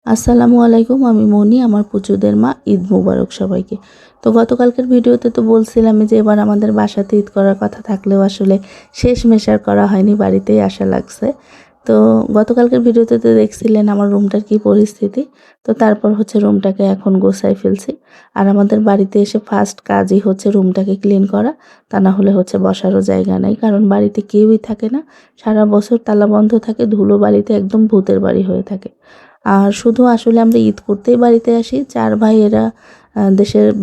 আসসালামু আলাইকুম, আমি মনি। আমার পুচুদের মা। ঈদ মুবারক সবাইকে। তো গতকালকের ভিডিওতে তো বলছিলাম যে এবার আমাদের বাসাতে ঈদ করার কথা থাকলেও আসলে শেষমেশ আর করা হয়নি, বাড়িতেই আসা লাগছে। তো গতকালকের ভিডিওতে তো দেখছিলেন আমার রুমটার কি পরিস্থিতি। তো তারপর হচ্ছে রুমটাকে এখন গোছাই ফেলছি। আর আমাদের বাড়িতে এসে ফার্স্ট কাজই হচ্ছে রুমটাকে ক্লিন করা। তা না হলে হচ্ছে বসারও জায়গা নাই, কারণ বাড়িতে কেউই থাকে না। সারা বছর তালা বন্ধ থাকে, ধুলো বাড়িতে একদম ভূতের বাড়ি হয়ে থাকে। আর শুধু আসলে আমরা ঈদ করতেই বাড়িতে আসি। 4 ভাই এরা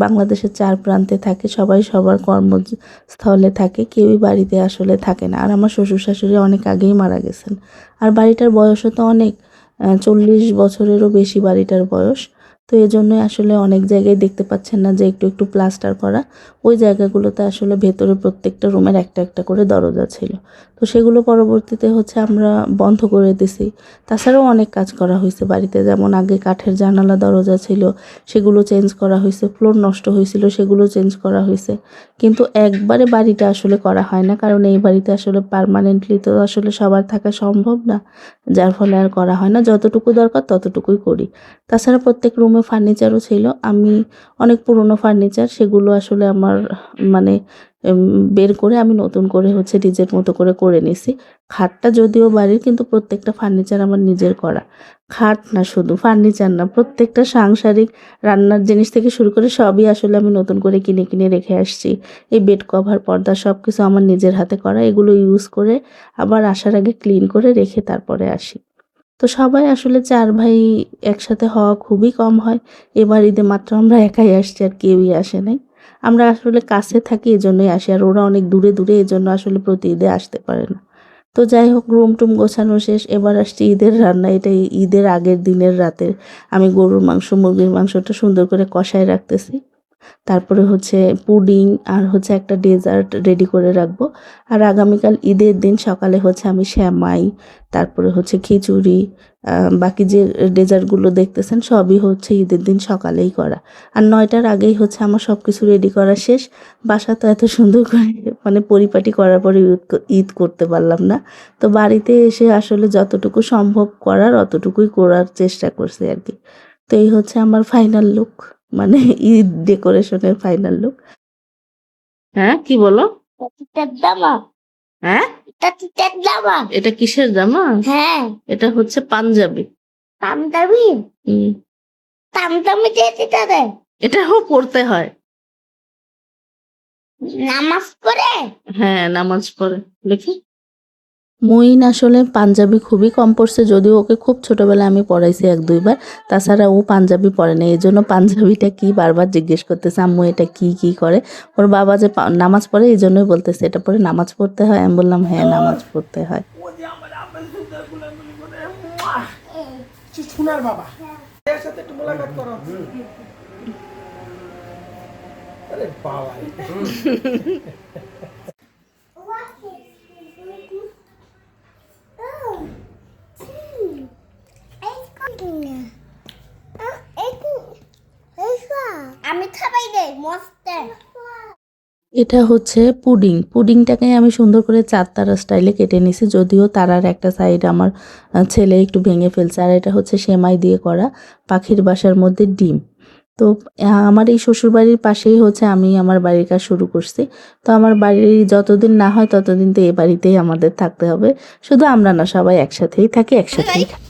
বাংলাদেশের 4 প্রান্তে থাকে, সবাই সবার কর্মস্থলে থাকে, কেউই বাড়িতে আসলে থাকে না। আর আমার শ্বশুর শাশুড়ি অনেক আগেই মারা গেছেন। আর বাড়িটার বয়সও তো অনেক, 40 বছরেরও বেশি বাড়িটার বয়স। তো এজন্যই আসলে অনেক জায়গায় দেখতে পাচ্ছেন না যে একটু একটু প্লাস্টার করা। ওই জায়গাগুলোতে আসলে ভেতরে প্রত্যেকটা রুমের একটা একটা করে দরজা ছিল। তো সেগুলো পরবর্তীতে হচ্ছে আমরা বন্ধ করে দিছি। তাছাড়াও অনেক কাজ করা হয়েছে বাড়িতে, যেমন আগে কাঠের জানালা দরজা ছিল, সেগুলো চেঞ্জ করা হয়েছে। ফ্লোর নষ্ট হয়েছিল, সেগুলো চেঞ্জ করা হয়েছে। কিন্তু একবারে বাড়িটা আসলে করা হয় না, কারণ এই বাড়িতে আসলে পার্মানেন্টলি তো আসলে সবার থাকা সম্ভব না। যার ফলে আর করা হয় না, যতটুকু দরকার ততটুকুই করি। তাছাড়া প্রত্যেক রুমে ফার্নিচারও ছিল। আমি অনেক পুরনো ফার্নিচার, সেগুলো আসলে আমার মানে উম, বের করে আমি নতুন করে হচ্ছে নিজের মতো করে করে নিছি। খাটটা যদিও বাড়ির, কিন্তু প্রত্যেকটা ফার্নিচার আমার নিজের করা। খাট না, শুধু ফার্নিচার না, প্রত্যেকটা সাংসারিক রান্নার জিনিস থেকে শুরু করে সবই আসলে আমি নতুন করে কিনে কিনে রেখে আসছি। এই বেড কভার, পর্দা সব কিছু আমার নিজের হাতে করা। এগুলো ইউজ করে আবার আসার আগে ক্লিন করে রেখে তারপরে আসি। তো সবাই আসলে 4 ভাই একসাথে হওয়া খুবই কম হয়। এবার ঈদে মাত্র আমরা একাই আসছি, আর কেউই আসে নাই। আমরা আসলে কাছে থাকি, এজন্যই আসি। আর ওরা অনেক দূরে দূরে, এজন্য আসলে প্রতি ঈদে আসতে পারে না। তো যাই হোক, রুম টুম গোছানো শেষ। এবার আসছি ঈদের রান্না। এটা ঈদের আগের দিনের রাতের। আমি গরুর মাংস, মুরগির মাংসটা সুন্দর করে কষায় রাখতেছি। তারপরে হচ্ছে পুডিং আর হচ্ছে একটা ডেজার্ট রেডি করে রাখবো। আর আগামীকাল ঈদের দিন সকালে হচ্ছে আমি সেমাই, তারপরে হচ্ছে খিচুড়ি, বাকি যে ডেজার্টগুলো দেখতেছেন সবই হচ্ছে ঈদের দিন সকালেই করা। আর 9টার আগেই হচ্ছে আমার সব কিছু রেডি করা শেষ। বাসা তো এত সুন্দর করে পরিপাটি করার পরে ঈদ করতে পারলাম না। তো বাড়িতে এসে আসলে যতটুকু সম্ভব করার অতটুকুই করার চেষ্টা করছি আর কি। তো এই হচ্ছে আমার ফাইনাল লুক, মানে ঈদ ডেকোরেশনের ফাইনাল লুক। হ্যাঁ, কি বলো? তিতার জামা। হ্যাঁ, এটা তিতার জামা। এটা কিসের জামা? হ্যাঁ। এটা হচ্ছে পাঞ্জাবি। তামদামি। হুম, তামদামি দিয়ে তিতা দেয়। এটাও পড়তে হয়। নামাজ পড়ে। হ্যাঁ, নামাজ পড়ে। দেখি, মুইন আসলে পাঞ্জাবি খুবই কম পড়ছে, যদিও ওকে খুব ছোটবেলায় আমি পড়াইছি 1-2 বার। তাছাড়া ও পাঞ্জাবি পড়ে না, এই জন্য পাঞ্জাবিটা কি বারবার জিজ্ঞেস করতেছে, আম্মু এটা কি কি করে। ওর বাবা যে নামাজ পড়ে, এই জন্যই বলতেছে এটা পরে নামাজ পড়তে হয়। আমি বললাম হ্যাঁ, নামাজ পড়তে হয়। সোনার বাবা এর সাথে একটু মোলাকাত করো। আরে বাবা আমি খাবাই দে মস্ত। এটা হচ্ছে পুডিং। পুডিংটাকে আমি সুন্দর করে 4 তারা স্টাইলে কেটে নিছি, যদিও তারার একটা সাইড আমার ছেলে একটু ভেঙে ফেলছে। আর এটা হচ্ছে সেমাই দিয়ে করা পাখির বাসার মধ্যে ডিম। তো আমার এই শ্বশুরবাড়ির পাশেই হচ্ছে আমি আমার বাড়ির কাজ শুরু করছি। তো আমার বাড়ি যতদিন না হয় ততদিন তো এই বাড়িতেই আমাদের থাকতে হবে। শুধু আমরা না, সবাই একসাথেই থাকি, একসাথেই খাই।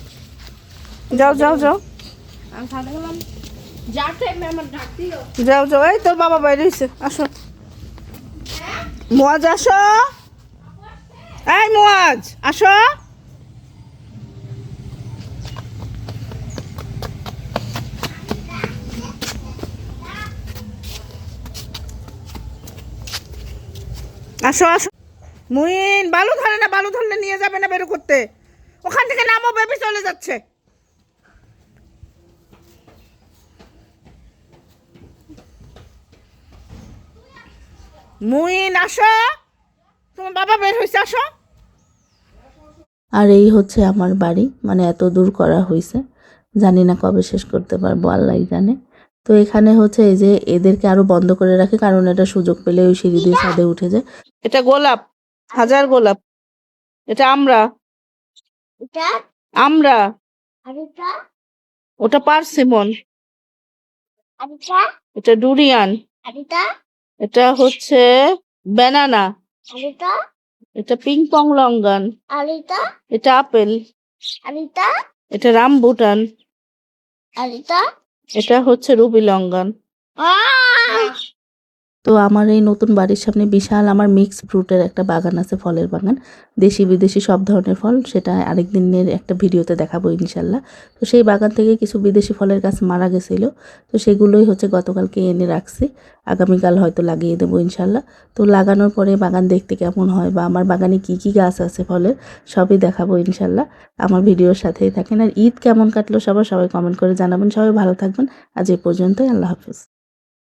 যাও যাও যাও যাও যাও, এই তোর বাবা বাইরে হয়েছে, আসো মোয়াজ, আসো, এই মোয়াজ আসো। আসো আসো। মুইন বালু ধরে না, বালু ধরলে নিয়ে যাবে না বের করতে। ওখান থেকে নামো, বেবি চলে যাচ্ছে। মুইন আসো, তোমার বাবা বের হয়েছে, আসো। আর এই হচ্ছে আমার বাড়ি, মানে এত দূর করা হয়েছে, জানি না কবে শেষ করতে পারবো, আল্লাহই জানে। তো এখানে হচ্ছে এই যে এদেরকে আরো বন্ধ করে রাখে, কারণ এটা সুযোগ পেলে ওই সিঁড়ি দিয়ে ছাদে উঠে যায়। এটা গোলাপ, হাজার গোলাপ। এটা আমরা, এটা আমরা আর এটা ওটা পার্সিমন, আরিতা এটা ডুরিয়ান, আরিতা এটা হচ্ছে ব্যানানা, আরিতা এটা পিং পং লঙ্গান, আরিতা এটা আপেল, আরিতা এটা রামবুটান, আরিতা এটা হচ্ছে রুবি লঙ্গান। তো আমার এই নতুন বাড়ির সামনে বিশাল আমার মিক্স ফ্রুটের একটা বাগান আছে, ফলের বাগান, দেশি বিদেশি সব ধরনের ফল। সেটা আরেকদিনের একটা ভিডিওতে দেখাবো ইনশাল্লাহ। তো সেই বাগান থেকে কিছু বিদেশি ফলের গাছ মারা গেছিলো, তো সেগুলোই হচ্ছে গতকালকে এনে রাখছি, আগামীকাল হয়তো লাগিয়ে দেবো ইনশাল্লাহ। তো লাগানোর পরে বাগান দেখতে কেমন হয় বা আমার বাগানে কি কি গাছ আছে ফলের, সবই দেখাবো ইনশাল্লাহ। আমার ভিডিওর সাথেই থাকেন। আর ঈদ কেমন কাটলো সবাই কমেন্ট করে জানাবেন। সবাই ভালো থাকবেন। আজ এই পর্যন্তই, আল্লাহ হাফেজ।